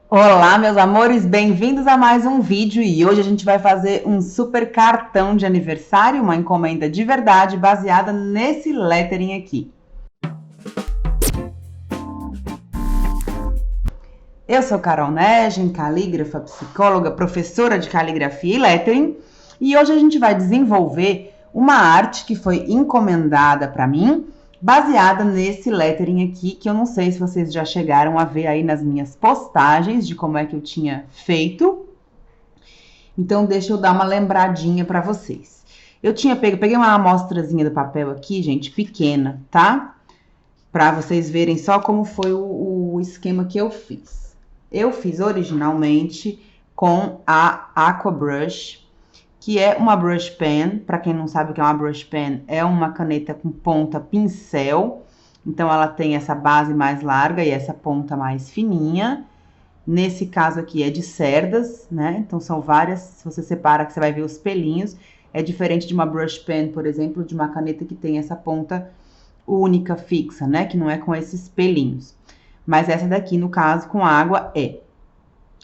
Olá, meus amores, bem-vindos a mais um vídeo e hoje a gente vai fazer um super cartão de aniversário, uma encomenda de verdade baseada nesse lettering aqui. Eu sou Carol Negen, calígrafa, psicóloga, professora de caligrafia e lettering, e hoje a gente vai desenvolver uma arte que foi encomendada para mim, baseada nesse lettering aqui, que eu não sei se vocês já chegaram a ver aí nas minhas postagens de como é que eu tinha feito. Então, deixa eu dar uma lembradinha para vocês. Eu peguei uma amostrazinha do papel aqui, gente, pequena, tá? Para vocês verem só como foi o esquema que eu fiz. Eu fiz originalmente com a Aqua Brush, que é uma brush pen. Para quem não sabe o que é uma brush pen, é uma caneta com ponta pincel. Então, ela tem essa base mais larga e essa ponta mais fininha. Nesse caso aqui é de cerdas, né? Então, são várias. Se você separa, que você vai ver os pelinhos. É diferente de uma brush pen, por exemplo, de uma caneta que tem essa ponta única, fixa, né? Que não é com esses pelinhos. Mas essa daqui, no caso, com água, é.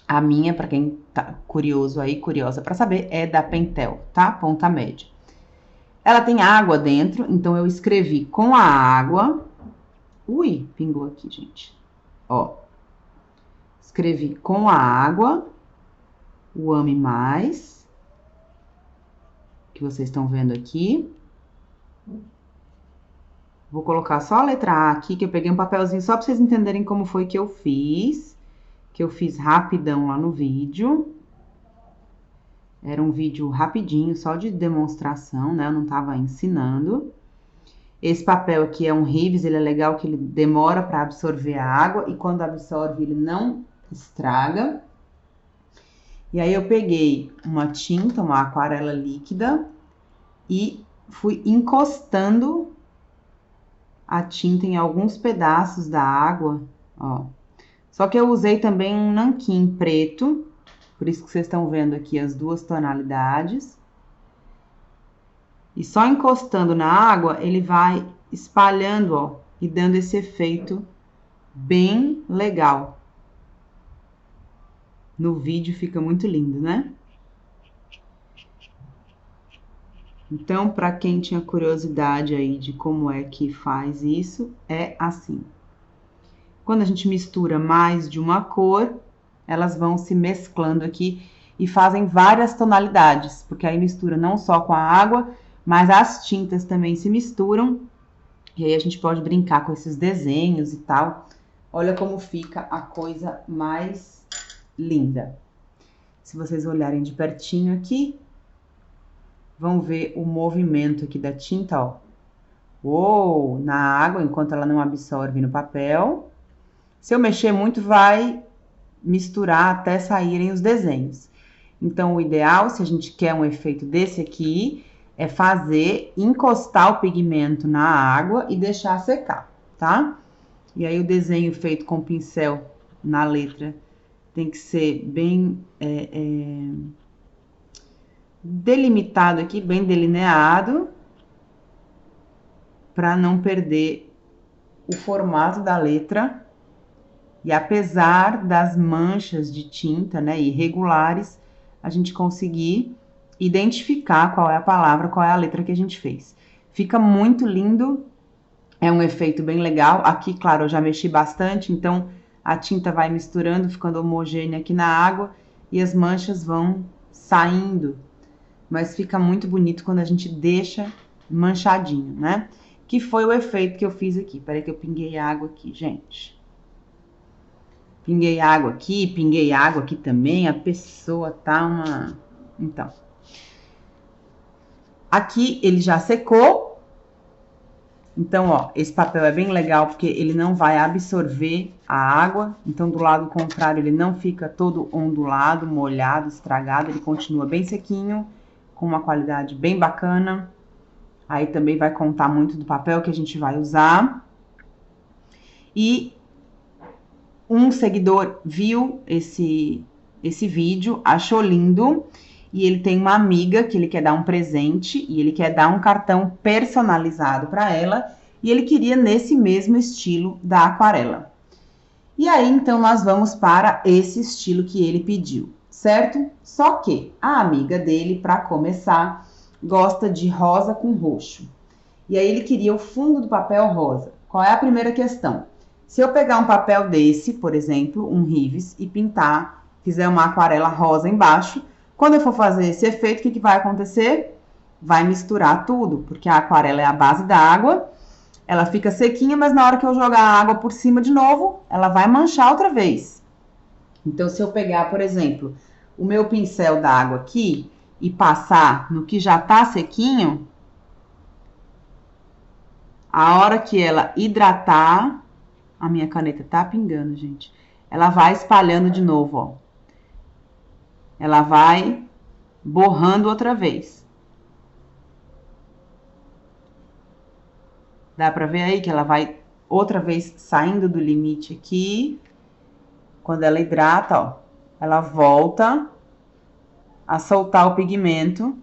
A minha, para quem tá curioso aí, curiosa para saber, é da Pentel, tá? Ponta média. Ela tem água dentro, então eu escrevi com a água. Ui, pingou aqui, gente. Ó. Escrevi com a água o Ame Mais, que vocês estão vendo aqui. Vou colocar só a letra A aqui, que eu peguei um papelzinho só para vocês entenderem como foi que eu fiz. Que eu fiz rapidão lá no vídeo. Era um vídeo rapidinho, só de demonstração, né? Eu não tava ensinando. Esse papel aqui é um Rives, ele é legal que ele demora para absorver a água. E quando absorve, ele não estraga. E aí eu peguei uma tinta, uma aquarela líquida. E fui encostando a tinta em alguns pedaços da água, ó. Só que eu usei também um nanquim preto, por isso que vocês estão vendo aqui as duas tonalidades. E só encostando na água, ele vai espalhando, ó, e dando esse efeito bem legal. No vídeo fica muito lindo, né? Então, para quem tinha curiosidade aí de como é que faz isso, é assim. Quando a gente mistura mais de uma cor, elas vão se mesclando aqui e fazem várias tonalidades, porque aí mistura não só com a água, mas as tintas também se misturam. E aí a gente pode brincar com esses desenhos e tal. Olha como fica a coisa mais linda. Se vocês olharem de pertinho aqui, vão ver o movimento aqui da tinta, ó. Uou, na água, enquanto ela não absorve no papel. Se eu mexer muito, vai misturar até saírem os desenhos. Então, o ideal, se a gente quer um efeito desse aqui, é encostar o pigmento na água e deixar secar, tá? E aí, o desenho feito com pincel na letra tem que ser bem delimitado aqui, bem delineado, para não perder o formato da letra. E apesar das manchas de tinta, né, irregulares, a gente conseguir identificar qual é a palavra, qual é a letra que a gente fez. Fica muito lindo, é um efeito bem legal. Aqui, claro, eu já mexi bastante, então a tinta vai misturando, ficando homogênea aqui na água e as manchas vão saindo. Mas fica muito bonito quando a gente deixa manchadinho, né? Que foi o efeito que eu fiz aqui. Peraí que eu pinguei água aqui, gente. Pinguei água aqui também, a pessoa tá uma... Então. Aqui ele já secou. Então, ó, esse papel é bem legal porque ele não vai absorver a água. Então, do lado contrário, ele não fica todo ondulado, molhado, estragado. Ele continua bem sequinho, com uma qualidade bem bacana. Aí também vai contar muito do papel que a gente vai usar. E um seguidor viu esse vídeo, achou lindo, e ele tem uma amiga que ele quer dar um presente, e ele quer dar um cartão personalizado para ela, e ele queria nesse mesmo estilo da aquarela. E aí, então, nós vamos para esse estilo que ele pediu, certo? Só que a amiga dele, para começar, gosta de rosa com roxo. E aí ele queria o fundo do papel rosa. Qual é a primeira questão? Se eu pegar um papel desse, por exemplo, um Rives, e pintar, fizer uma aquarela rosa embaixo, quando eu for fazer esse efeito, o que vai acontecer? Vai misturar tudo, porque a aquarela é a base da água, ela fica sequinha, mas na hora que eu jogar a água por cima de novo, ela vai manchar outra vez. Então, se eu pegar, por exemplo, o meu pincel d'água aqui e passar no que já tá sequinho, a hora que ela hidratar, a minha caneta tá pingando, gente. Ela vai espalhando de novo, ó. Ela vai borrando outra vez. Dá pra ver aí que ela vai outra vez saindo do limite aqui. Quando ela hidrata, ó, ela volta a soltar o pigmento.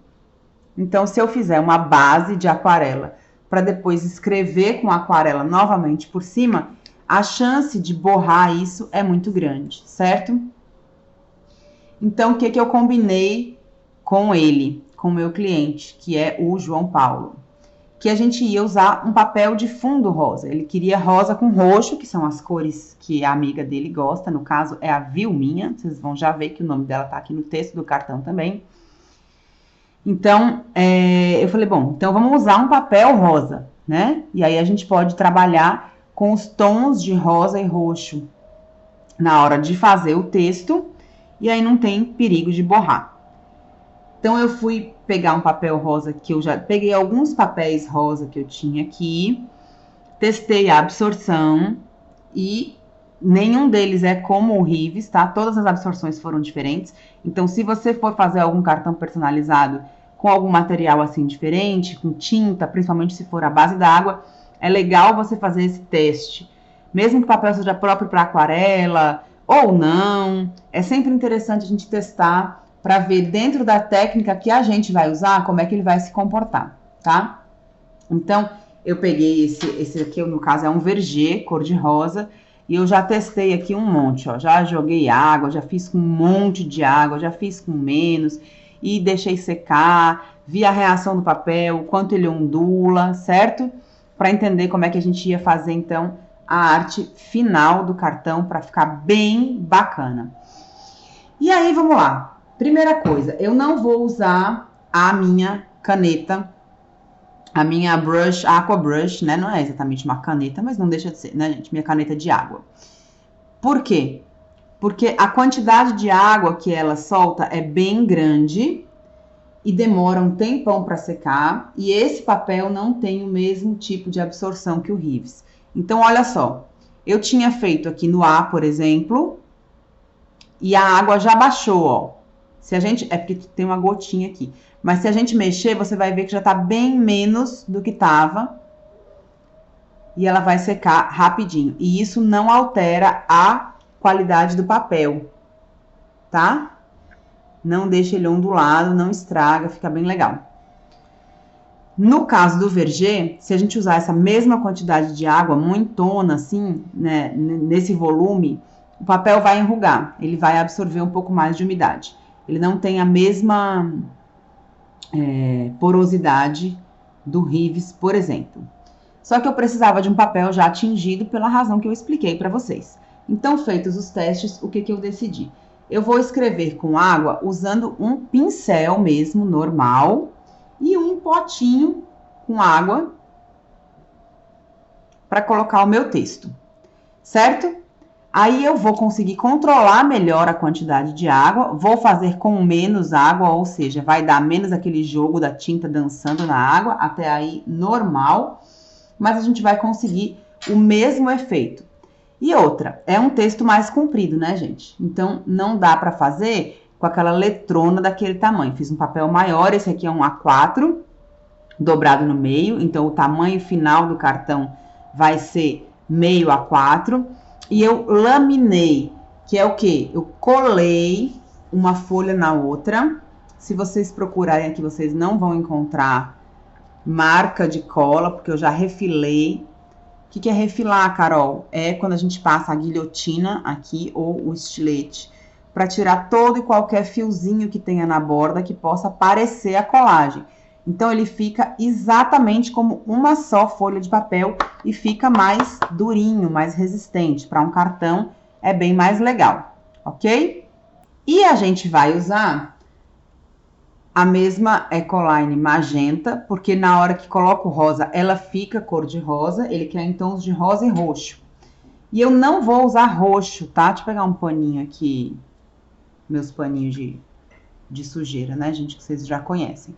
Então, se eu fizer uma base de aquarela para depois escrever com aquarela novamente por cima, a chance de borrar isso é muito grande, certo? Então, o que eu combinei com ele, com o meu cliente, que é o João Paulo? Que a gente ia usar um papel de fundo rosa. Ele queria rosa com roxo, que são as cores que a amiga dele gosta. No caso, é a Vilminha. Vocês vão já ver que o nome dela tá aqui no texto do cartão também. Então, eu falei, bom, então vamos usar um papel rosa, né? E aí a gente pode trabalhar com os tons de rosa e roxo na hora de fazer o texto. E aí não tem perigo de borrar. Então, eu fui pegar um papel rosa que eu já... Peguei alguns papéis rosa que eu tinha aqui. Testei a absorção. E nenhum deles é como o Rives, tá? Todas as absorções foram diferentes. Então, se você for fazer algum cartão personalizado com algum material assim diferente, com tinta, principalmente se for a base da água, é legal você fazer esse teste. Mesmo que o papel seja próprio para aquarela ou não, é sempre interessante a gente testar para ver dentro da técnica que a gente vai usar, como é que ele vai se comportar, tá? Então, eu peguei esse aqui, no caso é um Verger, cor de rosa, e eu já testei aqui um monte, ó. Já joguei água, já fiz com um monte de água, já fiz com menos, e deixei secar, vi a reação do papel, o quanto ele ondula, certo? Para entender como é que a gente ia fazer, então, a arte final do cartão para ficar bem bacana. E aí, vamos lá. Primeira coisa, eu não vou usar a minha caneta, a minha brush, Aqua Brush, né? Não é exatamente uma caneta, mas não deixa de ser, né, gente? Minha caneta de água. Por quê? Porque a quantidade de água que ela solta é bem grande e demora um tempão para secar. E esse papel não tem o mesmo tipo de absorção que o Rives. Então, olha só. Eu tinha feito aqui no A, por exemplo, e a água já baixou, ó. Se a gente... É porque tem uma gotinha aqui. Mas se a gente mexer, você vai ver que já tá bem menos do que tava. E ela vai secar rapidinho. E isso não altera a qualidade do papel, tá? Não deixa ele ondulado, não estraga, fica bem legal. No caso do Verger, se a gente usar essa mesma quantidade de água, muitona assim, né, nesse volume, o papel vai enrugar. Ele vai absorver um pouco mais de umidade. Ele não tem a mesma porosidade do Rives, por exemplo. Só que eu precisava de um papel já tingido pela razão que eu expliquei para vocês. Então, feitos os testes, o que eu decidi? Eu vou escrever com água usando um pincel mesmo, normal, e um potinho com água para colocar o meu texto, certo? Aí eu vou conseguir controlar melhor a quantidade de água, vou fazer com menos água, ou seja, vai dar menos aquele jogo da tinta dançando na água, até aí normal, mas a gente vai conseguir o mesmo efeito. E outra, é um texto mais comprido, né, gente? Então, não dá para fazer com aquela letrona daquele tamanho. Fiz um papel maior, esse aqui é um A4, dobrado no meio, então o tamanho final do cartão vai ser meio A4. E eu laminei, que é o quê? Eu colei uma folha na outra. Se vocês procurarem aqui, vocês não vão encontrar marca de cola, porque eu já refilei O que é refilar, Carol? É quando a gente passa a guilhotina aqui ou o estilete para tirar todo e qualquer fiozinho que tenha na borda que possa parecer a colagem. Então, ele fica exatamente como uma só folha de papel e fica mais durinho, mais resistente. Para um cartão, é bem mais legal, ok? E a gente vai usar a mesma Ecoline magenta, porque na hora que coloca o rosa, ela fica cor de rosa. Ele quer em tons de rosa e roxo. E eu não vou usar roxo, tá? Deixa eu pegar um paninho aqui, meus paninhos de sujeira, né, gente, que vocês já conhecem.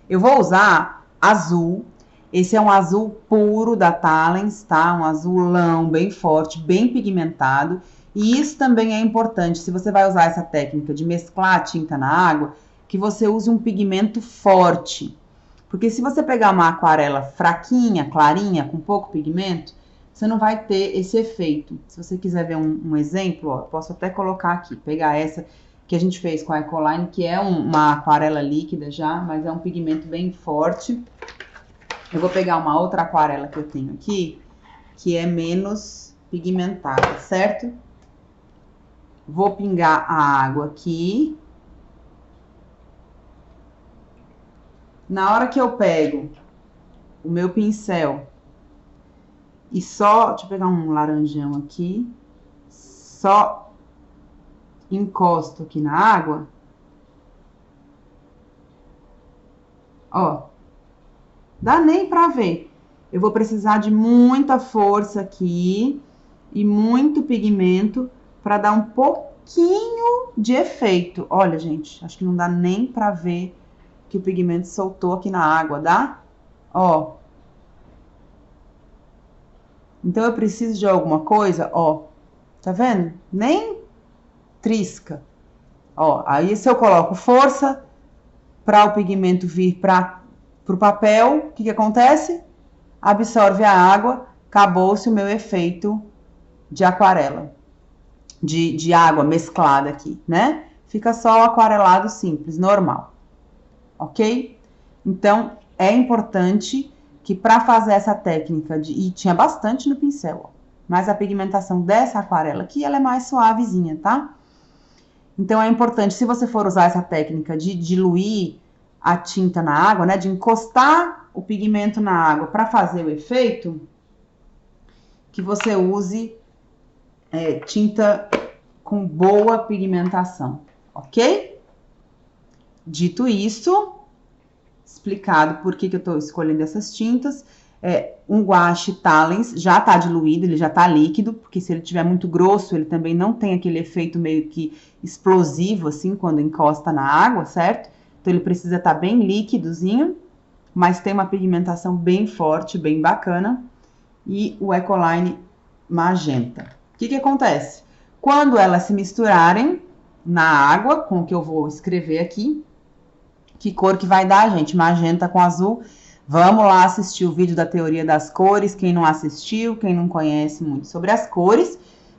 Eu vou usar azul. Esse é um azul puro da Talens, tá? Um azulão bem forte, bem pigmentado. E isso também é importante, se você vai usar essa técnica de mesclar a tinta na água, que você use um pigmento forte. Porque se você pegar uma aquarela fraquinha, clarinha, com pouco pigmento, você não vai ter esse efeito. Se você quiser ver um exemplo, ó, posso até colocar aqui, pegar essa que a gente fez com a Ecoline, que é uma aquarela líquida já, mas é um pigmento bem forte. Eu vou pegar uma outra aquarela que eu tenho aqui, que é menos pigmentada, certo? Vou pingar a água aqui. Na hora que eu pego o meu pincel e só, deixa eu pegar um laranjão aqui, só encosto aqui na água, ó, dá nem pra ver. Eu vou precisar de muita força aqui e muito pigmento para dar um pouquinho de efeito. Olha, gente, acho que não dá nem pra ver que o pigmento soltou aqui na água, dá? Ó. Então, eu preciso de alguma coisa, ó, tá vendo? Nem trisca. Ó, aí se eu coloco força para o pigmento vir para o papel, o que acontece? Absorve a água, acabou-se o meu efeito de aquarela, de água mesclada aqui, né? Fica só o aquarelado simples, normal, ok? Então, é importante que para fazer essa técnica, e tinha bastante no pincel, ó, mas a pigmentação dessa aquarela aqui, ela é mais suavezinha, tá? Então, é importante, se você for usar essa técnica de diluir a tinta na água, né, de encostar o pigmento na água para fazer o efeito, que você use tinta com boa pigmentação, ok? Dito isso, explicado por que eu estou escolhendo essas tintas, um guache Talens já está diluído, ele já está líquido, porque se ele tiver muito grosso, ele também não tem aquele efeito meio que explosivo, assim, quando encosta na água, certo? Então, ele precisa estar bem líquidozinho, mas tem uma pigmentação bem forte, bem bacana. E o Ecoline magenta. O que acontece? Quando elas se misturarem na água, com o que eu vou escrever aqui, que cor que vai dar, gente? Magenta com azul. Vamos lá assistir o vídeo da teoria das cores. Quem não assistiu, quem não conhece muito sobre as cores,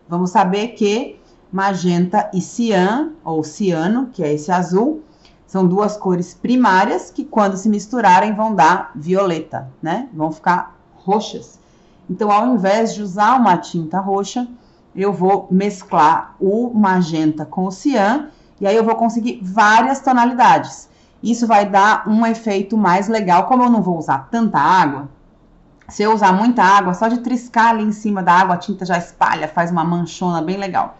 vamos saber que magenta e cian, ou ciano, que é esse azul, são duas cores primárias que, quando se misturarem, vão dar violeta, né? Vão ficar roxas. Então, ao invés de usar uma tinta roxa, eu vou mesclar o magenta com o cian, e aí eu vou conseguir várias tonalidades. Isso vai dar um efeito mais legal. Como eu não vou usar tanta água, se eu usar muita água, só de triscar ali em cima da água, a tinta já espalha, faz uma manchona bem legal.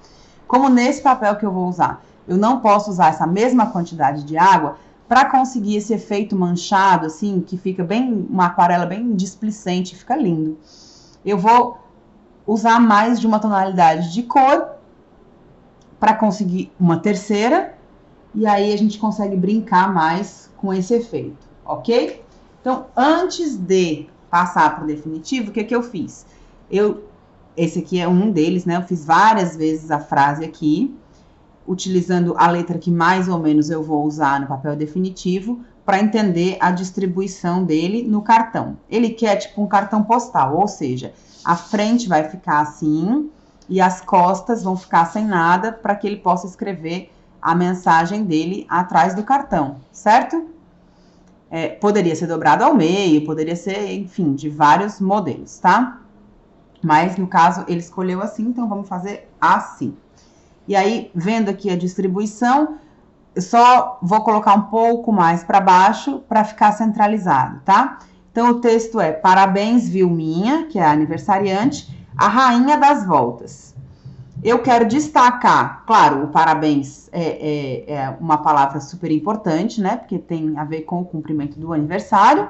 Como nesse papel que eu vou usar, eu não posso usar essa mesma quantidade de água para conseguir esse efeito manchado, assim, que fica bem, uma aquarela bem displicente, fica lindo. Eu vou usar mais de uma tonalidade de cor para conseguir uma terceira, e aí a gente consegue brincar mais com esse efeito, ok? Então, antes de passar para o definitivo, o que eu fiz? Esse aqui é um deles, né? Eu fiz várias vezes a frase aqui, utilizando a letra que mais ou menos eu vou usar no papel definitivo, para entender a distribuição dele no cartão. Ele quer tipo um cartão postal, ou seja, a frente vai ficar assim e as costas vão ficar sem nada, para que ele possa escrever a mensagem dele atrás do cartão, certo? Poderia ser dobrado ao meio, poderia ser, enfim, de vários modelos, tá? Mas, no caso, ele escolheu assim, então vamos fazer assim. E aí, vendo aqui a distribuição, eu só vou colocar um pouco mais para baixo para ficar centralizado, tá? Então, o texto é: parabéns, Vilminha, que é a aniversariante, a rainha das voltas. Eu quero destacar, claro, o parabéns é uma palavra super importante, né? Porque tem a ver com o cumprimento do aniversário.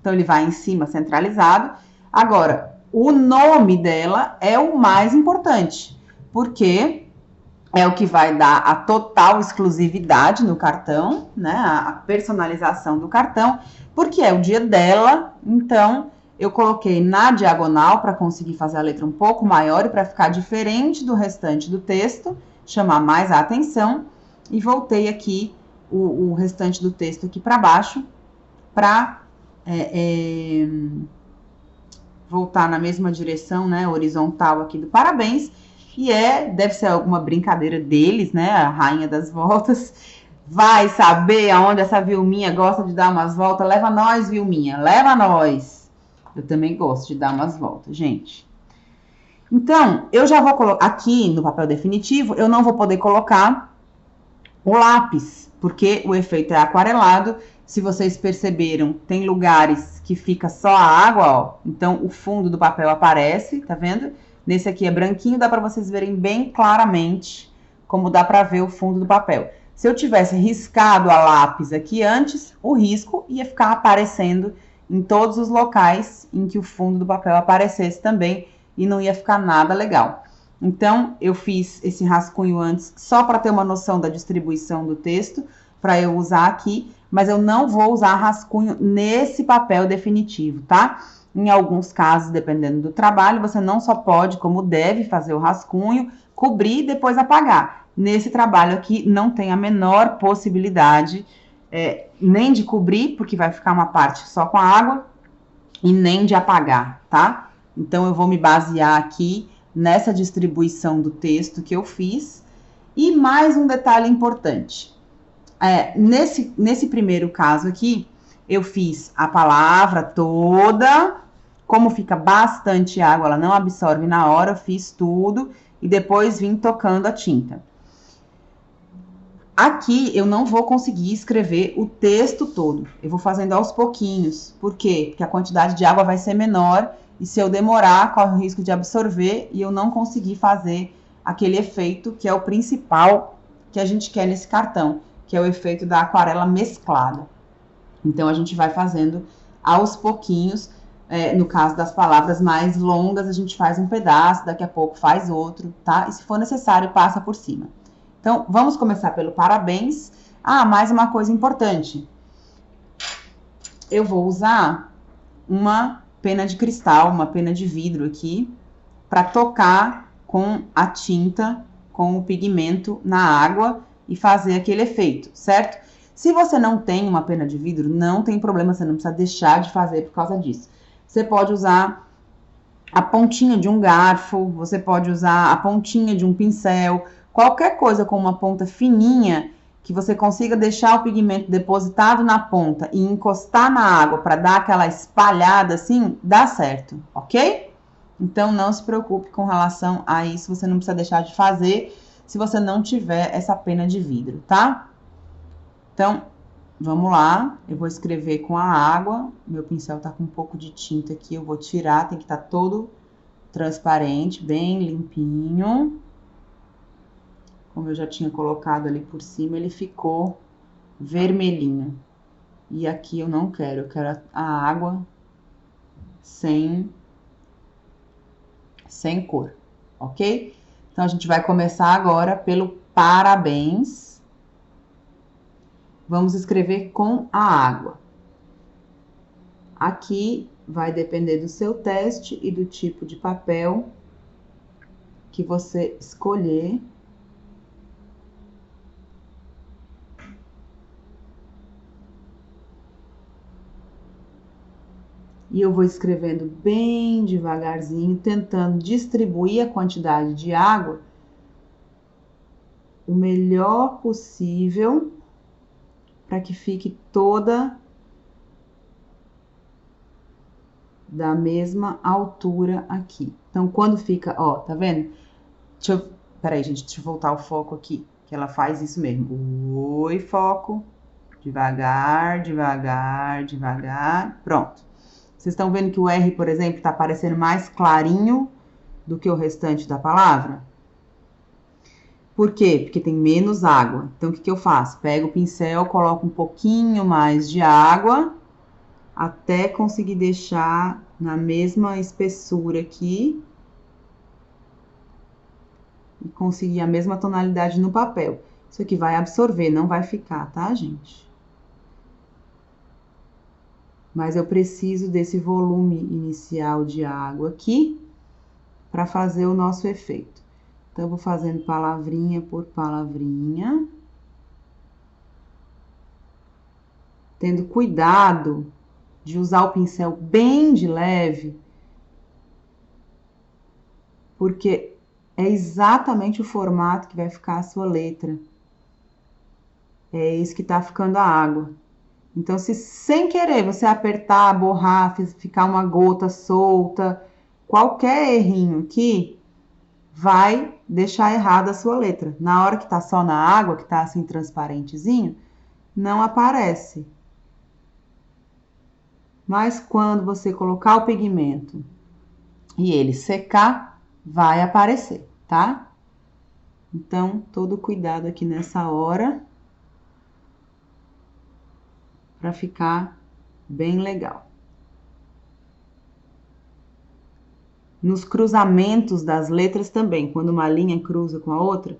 Então, ele vai em cima, centralizado. Agora, o nome dela é o mais importante, porque é o que vai dar a total exclusividade no cartão, né? A personalização do cartão, porque é o dia dela. Então, eu coloquei na diagonal para conseguir fazer a letra um pouco maior e para ficar diferente do restante do texto, chamar mais a atenção. E voltei aqui o restante do texto aqui para baixo, para voltar na mesma direção, né? Horizontal aqui do parabéns. E deve ser alguma brincadeira deles, né? A rainha das voltas. Vai saber aonde essa Vilminha gosta de dar umas voltas. Leva nós, Vilminha, leva nós. Eu também gosto de dar umas voltas, gente. Então, eu já vou colocar aqui no papel definitivo, eu não vou poder colocar o lápis, porque o efeito é aquarelado. Se vocês perceberam, tem lugares que fica só a água, ó. Então, o fundo do papel aparece, tá vendo? Nesse aqui é branquinho, dá para vocês verem bem claramente como dá para ver o fundo do papel. Se eu tivesse riscado a lápis aqui antes, o risco ia ficar aparecendo em todos os locais em que o fundo do papel aparecesse também e não ia ficar nada legal. Então, eu fiz esse rascunho antes só para ter uma noção da distribuição do texto, para eu usar aqui, mas eu não vou usar rascunho nesse papel definitivo, tá? Em alguns casos, dependendo do trabalho, você não só pode, como deve, fazer o rascunho, cobrir e depois apagar. Nesse trabalho aqui, não tem a menor possibilidade nem de cobrir, porque vai ficar uma parte só com a água, e nem de apagar, tá? Então, eu vou me basear aqui nessa distribuição do texto que eu fiz. E mais um detalhe importante. Nesse primeiro caso aqui, eu fiz a palavra toda. Como fica bastante água, ela não absorve na hora, eu fiz tudo e depois vim tocando a tinta. Aqui eu não vou conseguir escrever o texto todo, eu vou fazendo aos pouquinhos. Por quê? Porque a quantidade de água vai ser menor e se eu demorar, corre o risco de absorver e eu não conseguir fazer aquele efeito que é o principal que a gente quer nesse cartão, que é o efeito da aquarela mesclada. Então, a gente vai fazendo aos pouquinhos. No caso das palavras mais longas, a gente faz um pedaço, daqui a pouco faz outro, tá? E se for necessário, passa por cima. Então, vamos começar pelo parabéns. Mais uma coisa importante. Eu vou usar uma pena de cristal, uma pena de vidro aqui, para tocar com a tinta, com o pigmento na água e fazer aquele efeito, certo? Se você não tem uma pena de vidro, não tem problema, você não precisa deixar de fazer por causa disso. Você pode usar a pontinha de um garfo, você pode usar a pontinha de um pincel, qualquer coisa com uma ponta fininha que você consiga deixar o pigmento depositado na ponta e encostar na água para dar aquela espalhada assim, dá certo, ok? Então, não se preocupe com relação a isso, você não precisa deixar de fazer se você não tiver essa pena de vidro, tá? Então, vamos lá, eu vou escrever com a água, meu pincel tá com um pouco de tinta aqui, eu vou tirar, tem que estar todo transparente, bem limpinho. Como eu já tinha colocado ali por cima, ele ficou vermelhinho. E aqui eu não quero, eu quero a água sem cor, ok? Então, a gente vai começar agora pelo parabéns. Vamos escrever com a água. Aqui vai depender do seu teste e do tipo de papel que você escolher. E eu vou escrevendo bem devagarzinho, tentando distribuir a quantidade de água o melhor possível, para que fique toda da mesma altura aqui, Então, quando fica, ó, tá vendo? Peraí, gente, deixa eu voltar o foco aqui, que ela faz isso mesmo. Oi, foco. Devagar, devagar, devagar. Pronto. Vocês estão vendo que o R, por exemplo, tá aparecendo mais clarinho do que o restante da palavra? Por quê? Porque tem menos água. Então, o que eu faço? Pego o pincel, coloco um pouquinho mais de água, até conseguir deixar na mesma espessura aqui. E conseguir a mesma tonalidade no papel. Isso aqui vai absorver, não vai ficar, tá, gente? Mas eu preciso desse volume inicial de água aqui para fazer o nosso efeito. Então, eu vou fazendo palavrinha por palavrinha. Tendo cuidado de usar o pincel bem de leve, porque é exatamente o formato que vai ficar a sua letra. É esse que tá ficando a água. Então, se sem querer você apertar, borrar, ficar uma gota solta, qualquer errinho aqui vai deixar errada a sua letra. Na hora que tá só na água, que tá assim transparentezinho, não aparece. Mas quando você colocar o pigmento e ele secar, vai aparecer, tá? Então, todo cuidado aqui nessa hora para ficar bem legal. Nos cruzamentos das letras também, quando uma linha cruza com a outra,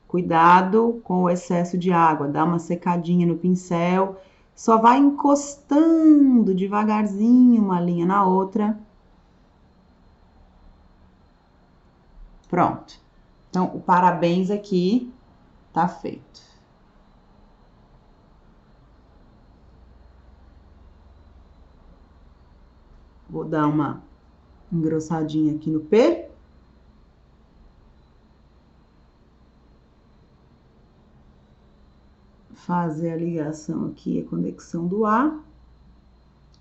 cuidado com o excesso de água, dá uma secadinha no pincel, só vai encostando devagarzinho uma linha na outra. Pronto. Então, o parabéns aqui tá feito. Vou dar uma engrossadinha aqui no P. Fazer a ligação aqui, a conexão do A.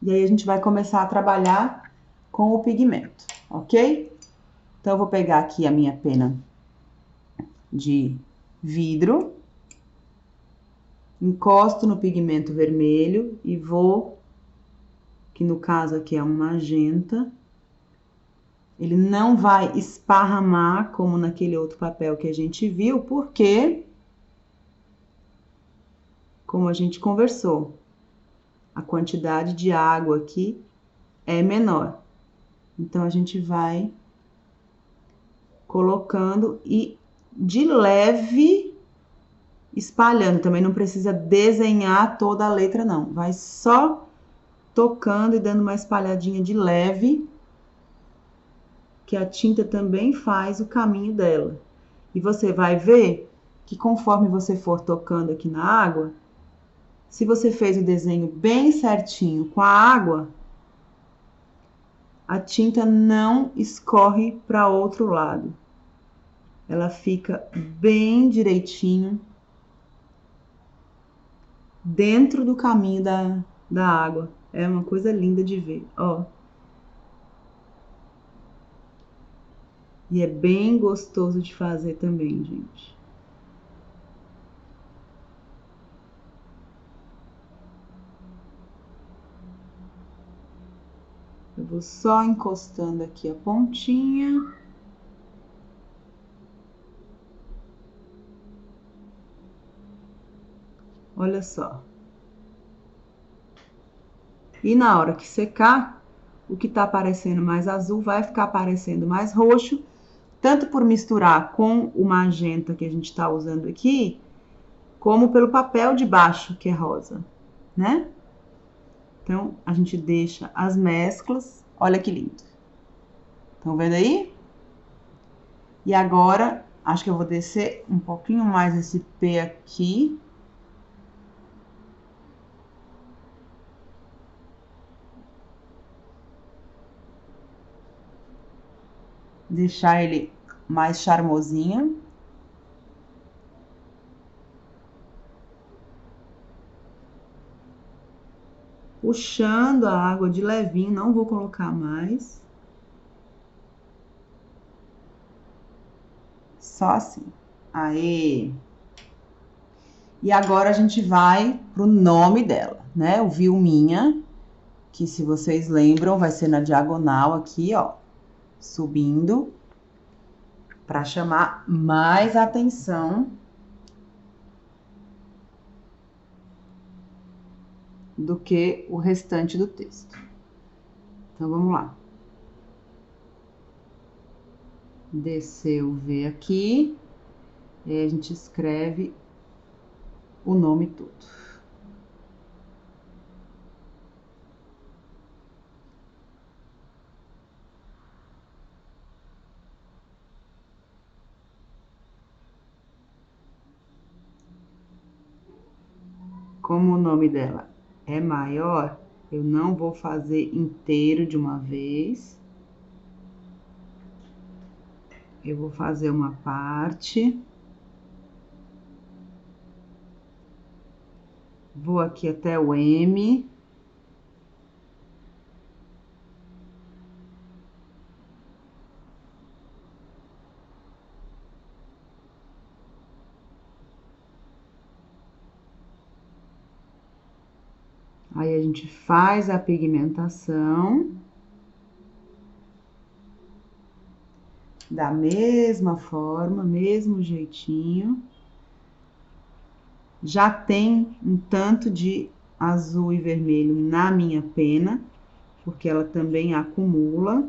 E aí a gente vai começar a trabalhar com o pigmento, ok? Então, eu vou pegar aqui a minha pena de vidro, encosto no pigmento vermelho e vou, que no caso aqui é um magenta, ele não vai esparramar como naquele outro papel que a gente viu, porque, como a gente conversou, a quantidade de água aqui é menor. Então, a gente vai colocando e de leve espalhando. Também não precisa desenhar toda a letra, não. Vai só tocando e dando uma espalhadinha de leve, que a tinta também faz o caminho dela. E você vai ver que conforme você for tocando aqui na água, se você fez o desenho bem certinho com a água, a tinta não escorre para outro lado. Ela fica bem direitinho dentro do caminho da água. É uma coisa linda de ver, ó. E é bem gostoso de fazer também, gente. Eu vou só encostando aqui a pontinha. Olha só. E na hora que secar, o que tá aparecendo mais azul vai ficar aparecendo mais roxo, tanto por misturar com o magenta que a gente tá usando aqui, como pelo papel de baixo, que é rosa, né? Então, a gente deixa as mesclas. Olha que lindo. Estão vendo aí? E agora, acho que eu vou descer um pouquinho mais esse P aqui. Deixar ele mais charmosinho. Puxando a água de levinho, não vou colocar mais. Só assim. Aê! E agora a gente vai pro nome dela, né? O Vilminha, que se vocês lembram, vai ser na diagonal aqui, ó. Subindo. Para chamar mais atenção do que o restante do texto. Então, vamos lá. Desceu o V aqui. E aí a gente escreve o nome todo. Como o nome dela é maior, eu não vou fazer inteiro de uma vez. Eu vou fazer uma parte. Vou aqui até o M. Aí a gente faz a pigmentação. Da mesma forma, mesmo jeitinho. Já tem um tanto de azul e vermelho na minha pena, porque ela também acumula.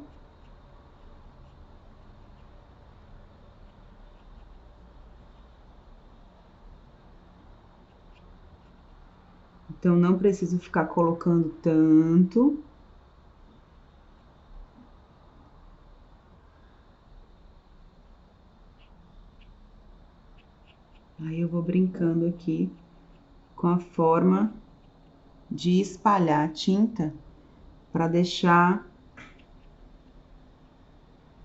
Então, não preciso ficar colocando tanto. Aí, eu vou brincando aqui com a forma de espalhar a tinta para deixar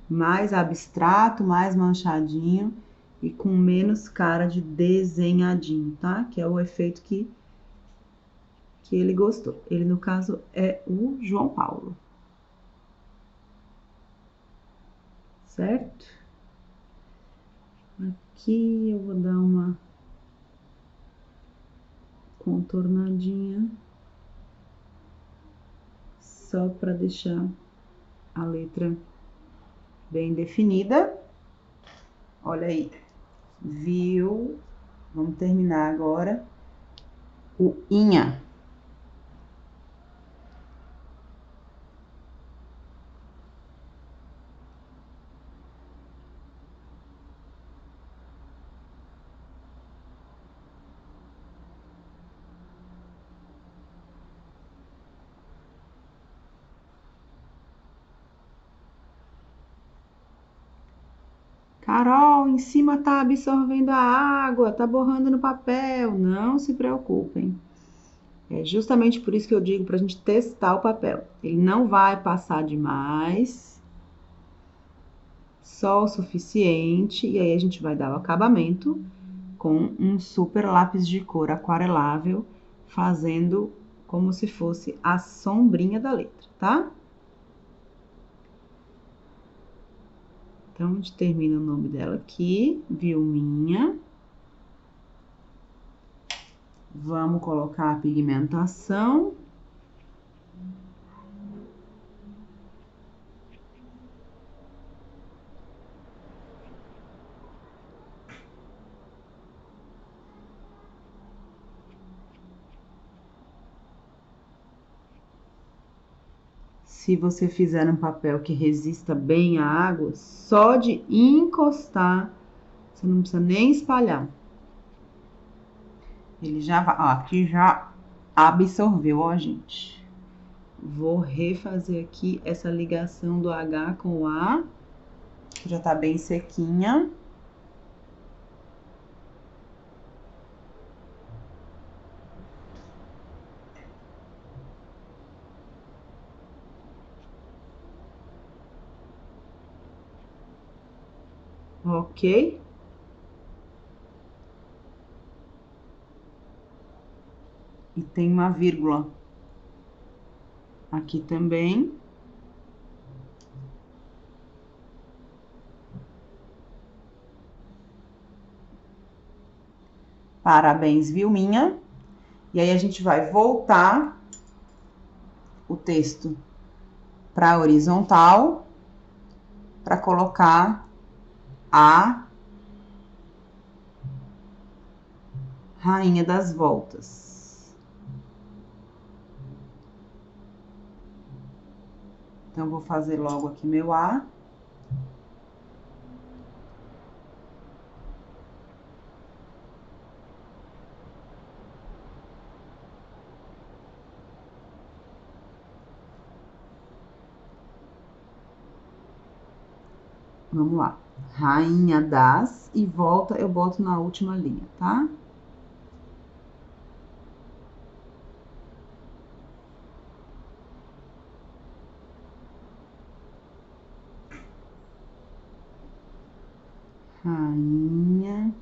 mais abstrato, mais manchadinho e com menos cara de desenhadinho, tá? Que é o efeito que ele gostou. Ele, no caso, é o João Paulo. Certo? Aqui eu vou dar uma contornadinha só para deixar a letra bem definida. Olha aí, viu? Vamos terminar agora o inha. Carol, em cima tá absorvendo a água, tá borrando no papel. Não se preocupem. É justamente por isso que eu digo pra gente testar o papel. Ele não vai passar demais, só o suficiente, e aí a gente vai dar o acabamento com um super lápis de cor aquarelável, fazendo como se fosse a sombrinha da letra, tá? Então, a gente termina o nome dela aqui, Vilminha. Vamos colocar a pigmentação. Se você fizer um papel que resista bem à água, só de encostar, você não precisa nem espalhar. Ele já vai, ó, aqui já absorveu, ó, gente. Vou refazer aqui essa ligação do H com o A, que já tá bem sequinha. Ok? E tem uma vírgula aqui também. Parabéns, Vilminha. E aí a gente vai voltar o texto para a horizontal para colocar a Rainha das Voltas. Então, vou fazer logo aqui meu A. Vamos lá. Rainha das e volta eu boto na última linha, tá? Rainha.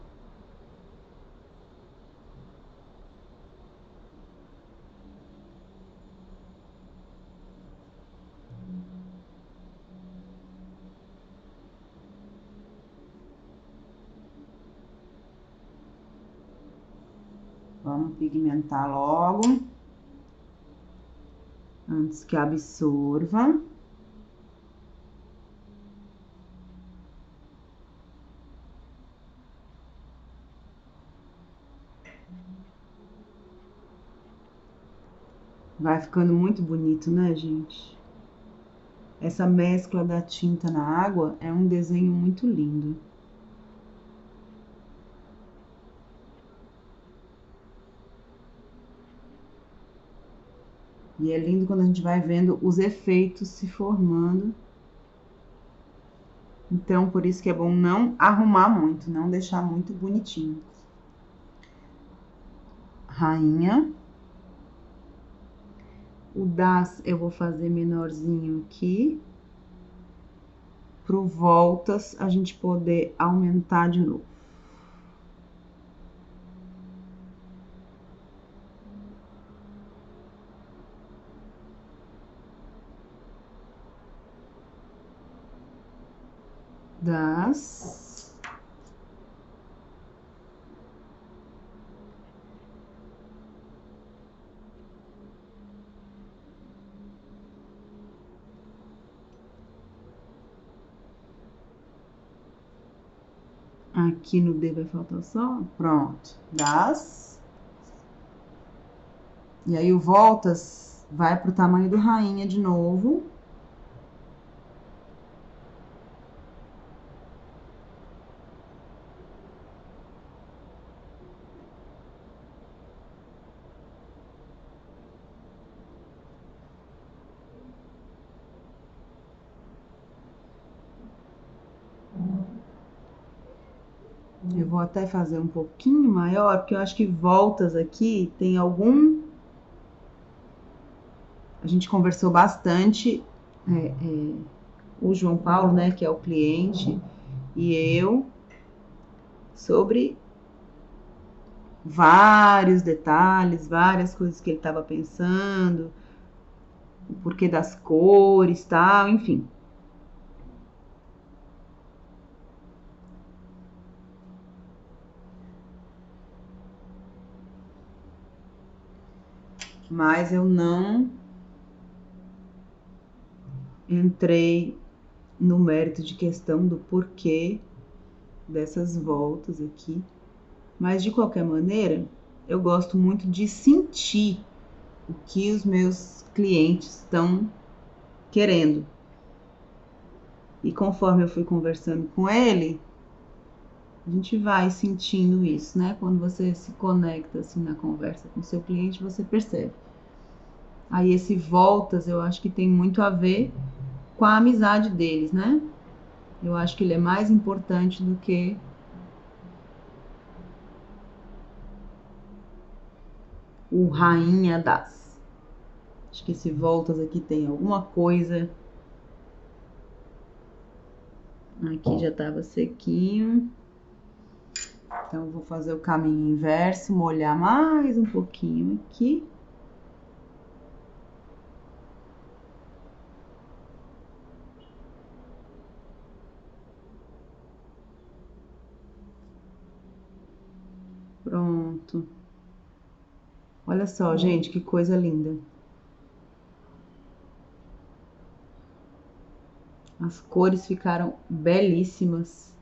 Vamos pigmentar logo, antes que absorva. Vai ficando muito bonito, né, gente? Essa mescla da tinta na água é um desenho muito lindo. E é lindo quando a gente vai vendo os efeitos se formando. Então, por isso que é bom não arrumar muito, não deixar muito bonitinho. Rainha. O das eu vou fazer menorzinho aqui. Pro voltas a gente poder aumentar de novo. Das. Aqui no D vai faltar só. Pronto. Das. E aí o voltas vai pro tamanho do rainha de novo. Eu vou até fazer um pouquinho maior, porque eu acho que voltas aqui tem algum... A gente conversou bastante, o João Paulo, né, que é o cliente, e eu, sobre vários detalhes, várias coisas que ele estava pensando, o porquê das cores, tal, enfim. Mas eu não entrei no mérito de questão do porquê dessas voltas aqui. Mas de qualquer maneira, eu gosto muito de sentir o que os meus clientes estão querendo. E conforme eu fui conversando com ele, a gente vai sentindo isso, né? Quando você se conecta assim na conversa com o seu cliente, você percebe. Aí esse voltas, eu acho que tem muito a ver com a amizade deles, né? Eu acho que ele é mais importante do que o rainha das. Acho que esse voltas aqui tem alguma coisa. Aqui já estava sequinho. Então, eu vou fazer o caminho inverso, molhar mais um pouquinho aqui. Pronto. Olha só, gente, que coisa linda. As cores ficaram belíssimas.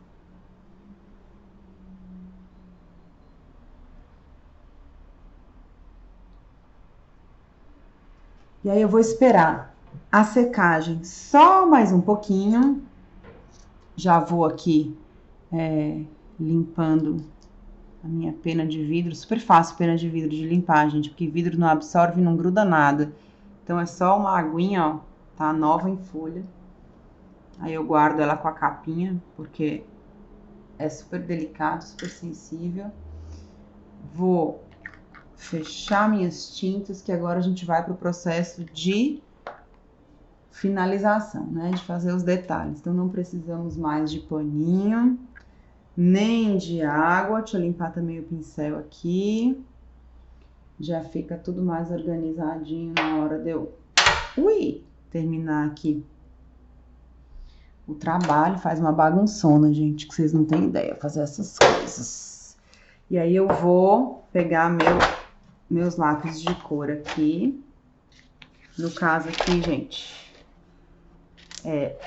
E aí eu vou esperar a secagem só mais um pouquinho. Já vou aqui limpando a minha pena de vidro. Super fácil pena de vidro de limpar, gente, porque vidro não absorve e não gruda nada. Então é só uma aguinha, ó, tá nova em folha. Aí eu guardo ela com a capinha, porque é super delicado, super sensível. Vou fechar minhas tintas, que agora a gente vai para o processo de finalização, né? De fazer os detalhes. Então não precisamos mais de paninho, nem de água. Deixa eu limpar também o pincel aqui. Já fica tudo mais organizadinho na hora de eu terminar aqui o trabalho. Faz uma bagunçona, gente, que vocês não têm ideia fazer essas coisas. E aí eu vou pegar meus lápis de cor aqui. No caso aqui, gente, é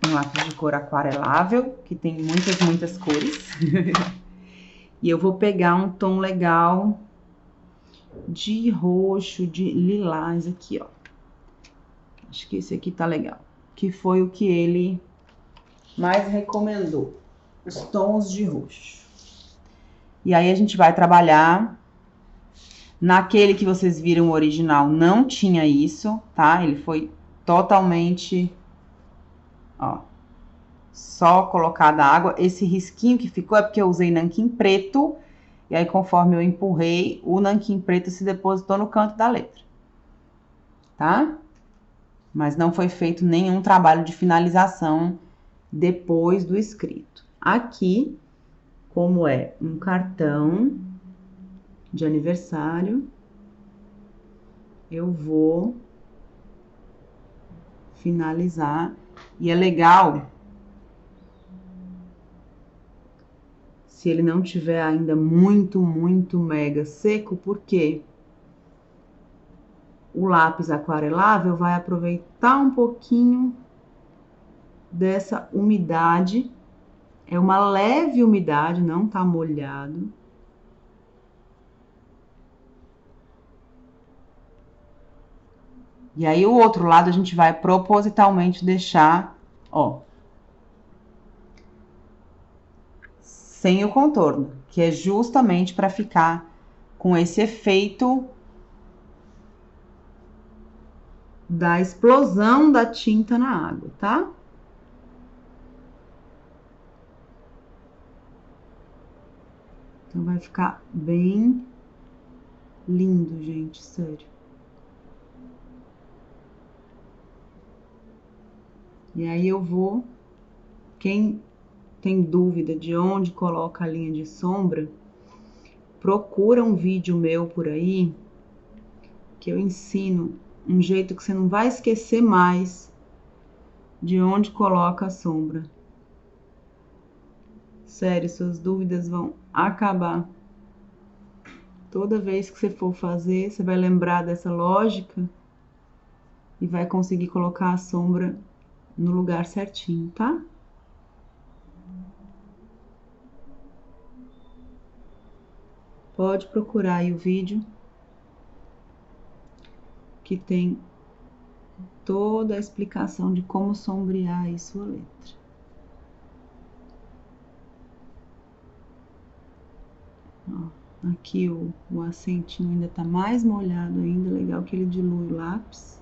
um lápis de cor aquarelável, que tem muitas cores. E eu vou pegar um tom legal de roxo, de lilás aqui, ó. Acho que esse aqui tá legal. Que foi o que ele mais recomendou. Os tons de roxo. E aí a gente vai trabalhar. Naquele que vocês viram o original não tinha isso, tá? Ele foi totalmente, ó, só colocada água. Esse risquinho que ficou é porque eu usei nanquim preto. E aí, conforme eu empurrei, o nanquim preto se depositou no canto da letra. Tá? Mas não foi feito nenhum trabalho de finalização depois do escrito. Aqui, como é um cartão de aniversário, eu vou finalizar. E é legal, se ele não tiver ainda muito mega seco, porque o lápis aquarelável vai aproveitar um pouquinho dessa umidade. É uma leve umidade, não tá molhado. E aí o outro lado a gente vai propositalmente deixar, ó, sem o contorno, que é justamente para ficar com esse efeito da explosão da tinta na água, tá? Então vai ficar bem lindo, gente, sério. E aí eu vou, quem tem dúvida de onde coloca a linha de sombra, procura um vídeo meu por aí, que eu ensino um jeito que você não vai esquecer mais de onde coloca a sombra. Sério, suas dúvidas vão acabar. Toda vez que você for fazer, você vai lembrar dessa lógica e vai conseguir colocar a sombra no lugar certinho, tá? Pode procurar aí o vídeo que tem toda a explicação de como sombrear aí sua letra. Ó, aqui o acentinho ainda tá mais molhado ainda, legal que ele dilui o lápis.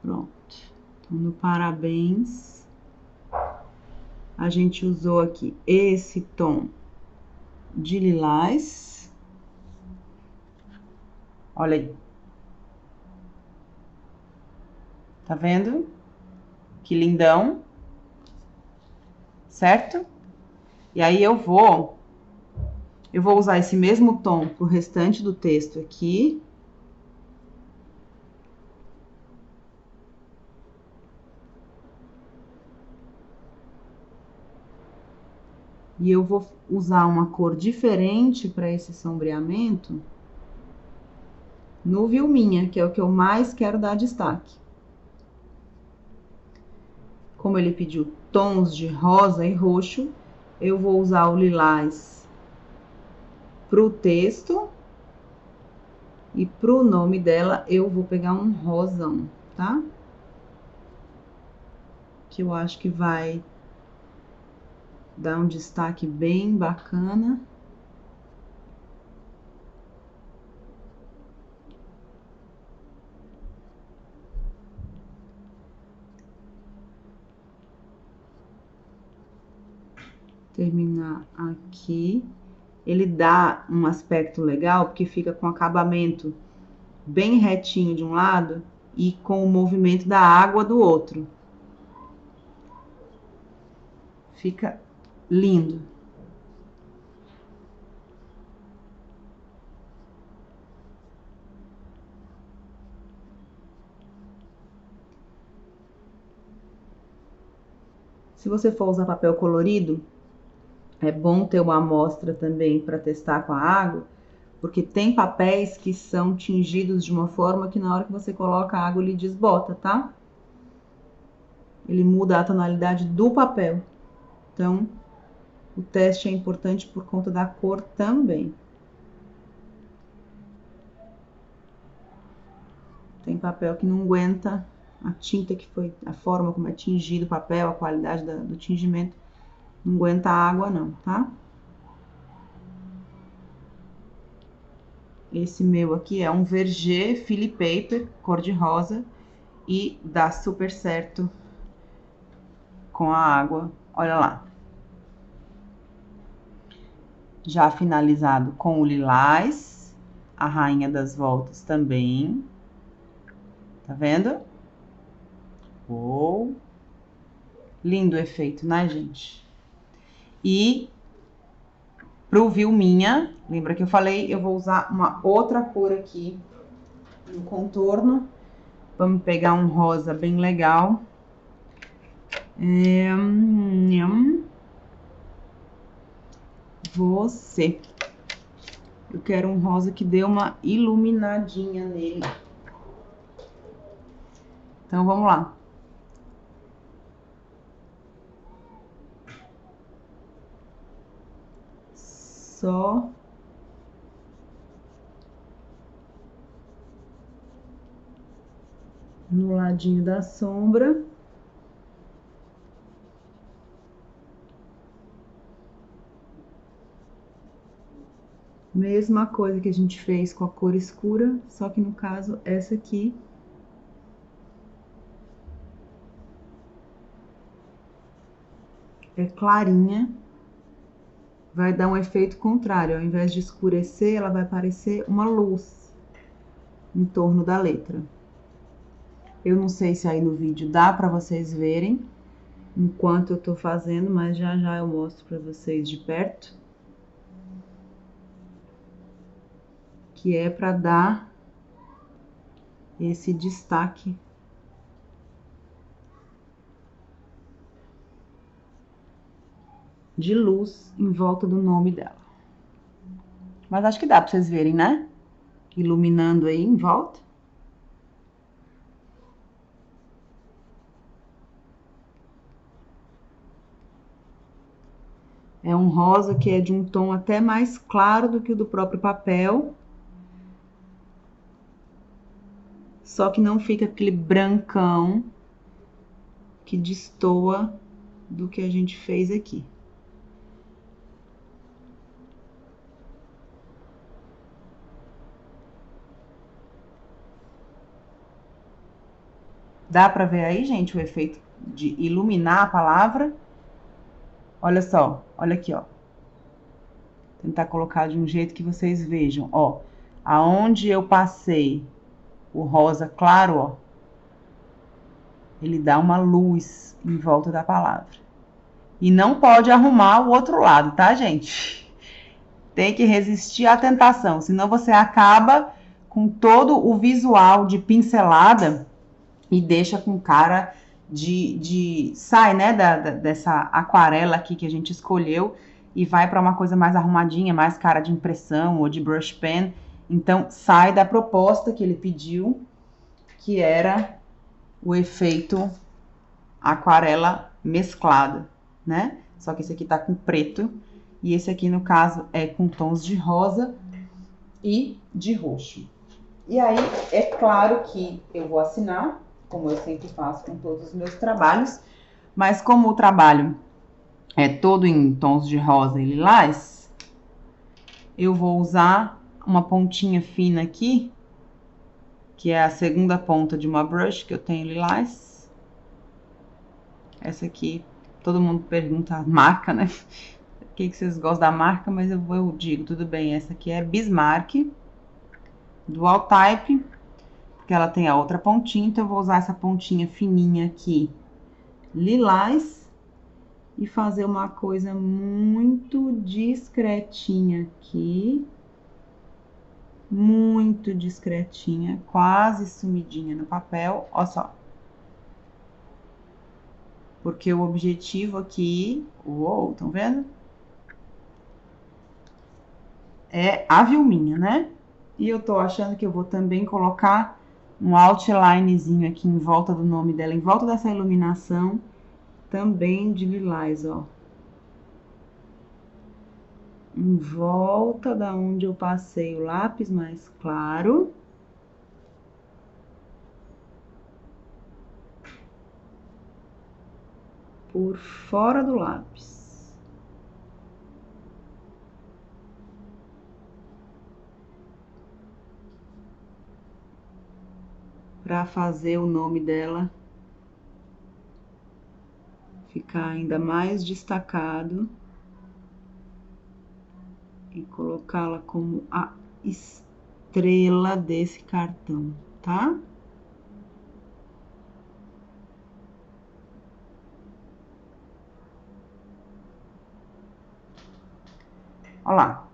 Pronto. Então, no parabéns, a gente usou aqui esse tom de lilás. Olha aí. Tá vendo? Que lindão. Certo? E aí eu vou usar esse mesmo tom pro restante do texto aqui. E eu vou usar uma cor diferente para esse sombreamento no Vilminha, que é o que eu mais quero dar destaque. Como ele pediu tons de rosa e roxo, eu vou usar o lilás pro texto e pro nome dela eu vou pegar um rosão, tá? Que eu acho que vai dar um destaque bem bacana. Terminar aqui. Ele dá um aspecto legal, porque fica com acabamento bem retinho de um lado e com o movimento da água do outro. Fica lindo. Se você for usar papel colorido, é bom ter uma amostra também para testar com a água, porque tem papéis que são tingidos de uma forma que na hora que você coloca a água ele desbota, tá? Ele muda a tonalidade do papel. Então, o teste é importante por conta da cor também. Tem papel que não aguenta a tinta que foi, a forma como é tingido o papel, a qualidade do tingimento, não aguenta a água não, tá? Esse meu aqui é um Verger Fili Paper, cor de rosa, e dá super certo com a água, olha lá. Já finalizado com o lilás, a Rainha das Voltas também. Tá vendo? Oh, lindo efeito, né, gente? E pro Vilminha, lembra que eu falei, eu vou usar uma outra cor aqui no contorno. Vamos pegar um rosa bem legal. Você. Eu quero um rosa que dê uma iluminadinha nele. Então, vamos lá. Só no ladinho da sombra. Mesma coisa que a gente fez com a cor escura, só que no caso, essa aqui é clarinha, vai dar um efeito contrário. Ao invés de escurecer, ela vai parecer uma luz em torno da letra. Eu não sei se aí no vídeo dá para vocês verem enquanto eu tô fazendo, mas já já eu mostro para vocês de perto. Que é para dar esse destaque de luz em volta do nome dela. Mas acho que dá para vocês verem, né? Iluminando aí em volta. É um rosa que é de um tom até mais claro do que o do próprio papel. Só que não fica aquele brancão que destoa do que a gente fez aqui. Dá pra ver aí, gente, o efeito de iluminar a palavra? Olha só, olha aqui, ó. Tentar colocar de um jeito que vocês vejam, ó. Aonde eu passei o rosa claro, ó, ele dá uma luz em volta da palavra. E não pode arrumar o outro lado, tá, gente? Tem que resistir à tentação, senão você acaba com todo o visual de pincelada e deixa com cara sai, né, dessa aquarela aqui que a gente escolheu e vai para uma coisa mais arrumadinha, mais cara de impressão ou de brush pen. Então, sai da proposta que ele pediu, que era o efeito aquarela mesclada, né? Só que esse aqui tá com preto e esse aqui, no caso, é com tons de rosa e de roxo. E aí, é claro que eu vou assinar, como eu sempre faço com todos os meus trabalhos, mas como o trabalho é todo em tons de rosa e lilás, eu vou usar uma pontinha fina aqui, que é a segunda ponta de uma brush que eu tenho lilás. Essa aqui, todo mundo pergunta a marca, né? O que vocês gostam da marca, mas eu digo, tudo bem, essa aqui é Bismarck, Dual Type, porque ela tem a outra pontinha, então eu vou usar essa pontinha fininha aqui, lilás, e fazer uma coisa muito discretinha aqui, muito discretinha, quase sumidinha no papel, ó só. Porque o objetivo aqui, uou, estão vendo? É a Vilminha, né? E eu tô achando que eu vou também colocar um outlinezinho aqui em volta do nome dela, em volta dessa iluminação, também de lilás, ó. Em volta da onde eu passei o lápis mais claro. Por fora do lápis. Para fazer o nome dela ficar ainda mais destacado e colocá-la como a estrela desse cartão, tá? Olha lá.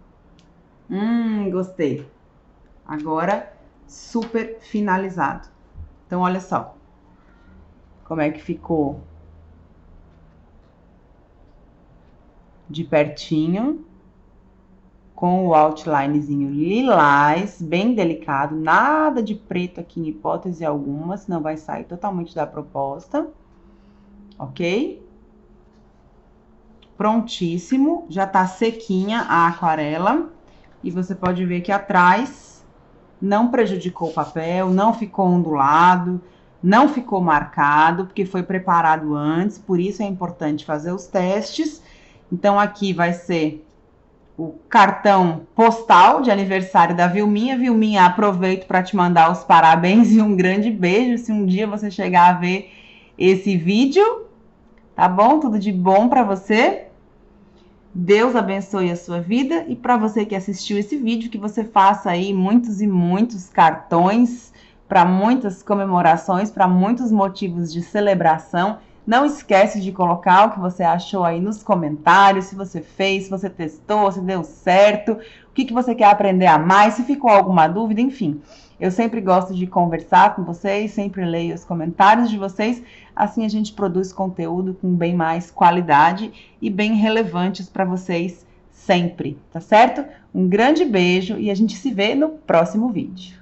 Gostei. Agora, super finalizado. Então, olha só. Como é que ficou de pertinho, com o outlinezinho lilás, bem delicado, nada de preto aqui em hipótese alguma, senão vai sair totalmente da proposta, ok? Prontíssimo, já tá sequinha a aquarela, e você pode ver que atrás não prejudicou o papel, não ficou ondulado, não ficou marcado, porque foi preparado antes, por isso é importante fazer os testes. Então, aqui vai ser o cartão postal de aniversário da Vilminha. Vilminha, aproveito para te mandar os parabéns e um grande beijo, se um dia você chegar a ver esse vídeo, tá bom? Tudo de bom para você. Deus abençoe a sua vida, e para você que assistiu esse vídeo, que você faça aí muitos e muitos cartões para muitas comemorações, para muitos motivos de celebração. Não esquece de colocar o que você achou aí nos comentários, se você fez, se você testou, se deu certo, o que você quer aprender a mais, se ficou alguma dúvida, enfim. Eu sempre gosto de conversar com vocês, sempre leio os comentários de vocês, assim a gente produz conteúdo com bem mais qualidade e bem relevantes para vocês sempre, tá certo? Um grande beijo e a gente se vê no próximo vídeo.